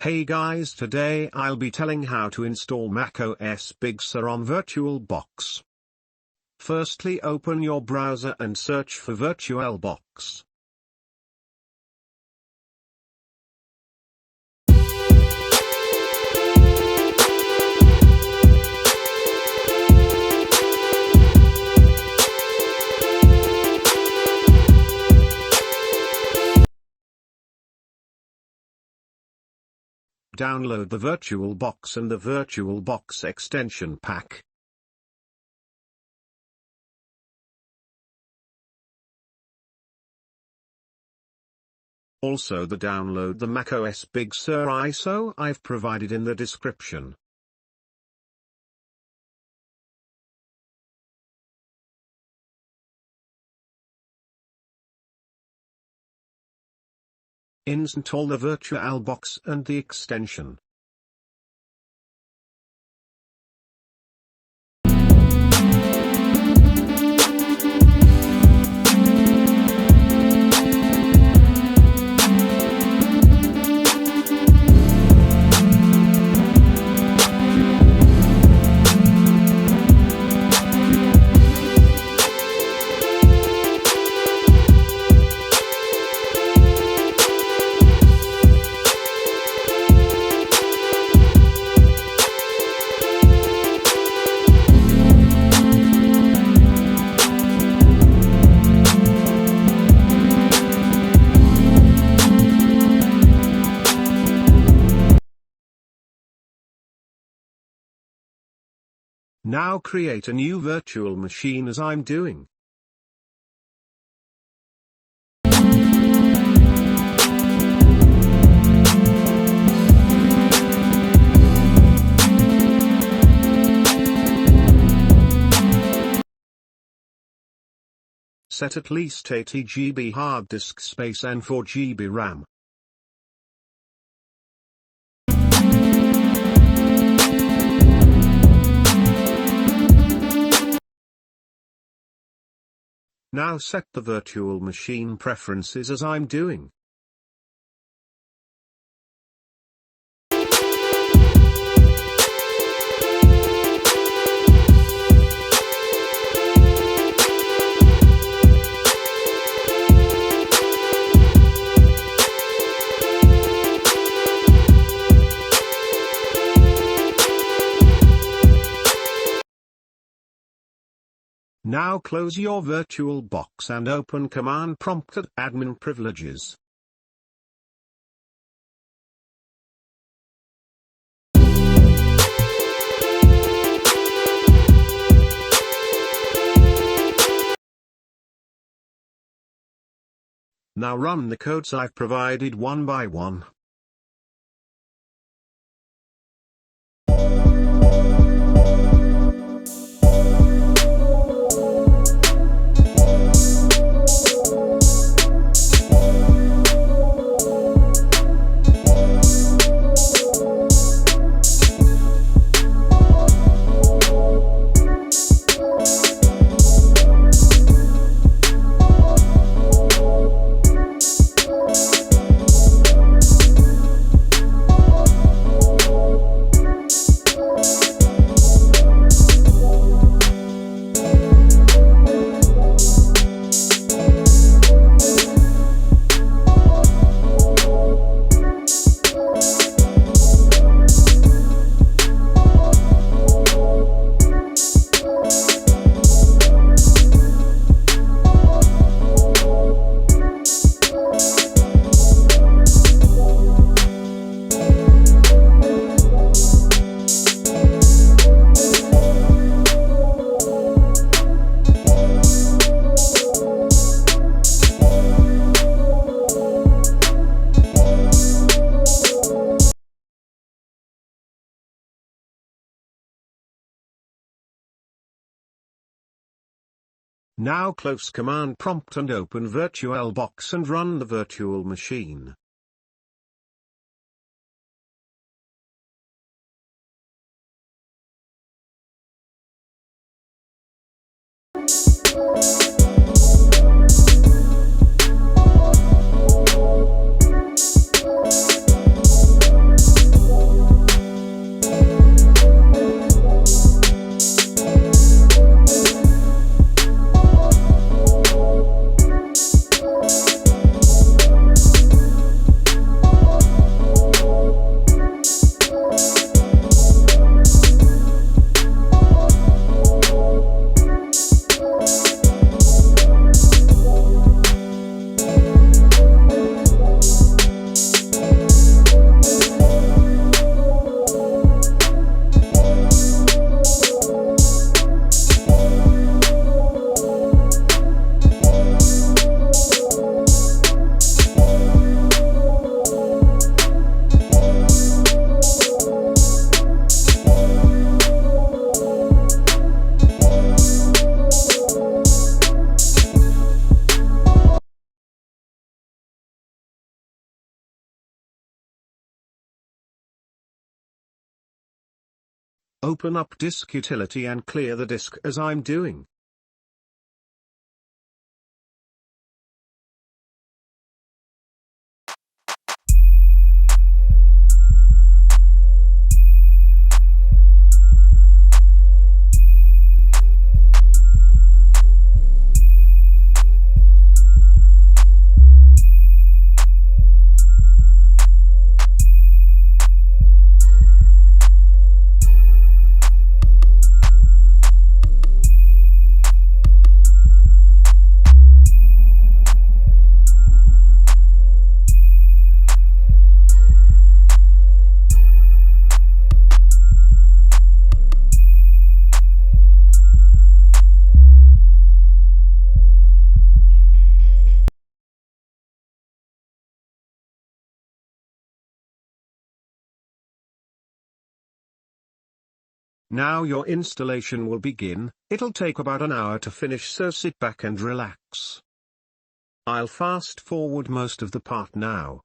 Hey guys, today I'll be telling how to install macOS Big Sur on Virtualbox. Firstly, open your browser and search for Virtualbox. Download the Virtualbox and the Virtualbox extension pack. Also download the macOS Big Sur ISO I've provided in the description. Install the Virtualbox and the extension. Now create a new virtual machine as I'm doing. Set at least 80 GB hard disk space and 4 GB RAM. Now set the virtual machine preferences as I'm doing. Now close your Virtualbox and open Command Prompt at Admin Privileges. Now run the codes I've provided one by one. Now close Command Prompt and open Virtualbox and run the virtual machine. Open up Disk Utility and clear the disk as I'm doing. Now your installation will begin. It'll take about an hour to finish, so sit back and relax. I'll fast forward most of the part now.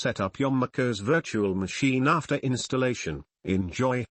Set up your macOS virtual machine after installation. Enjoy.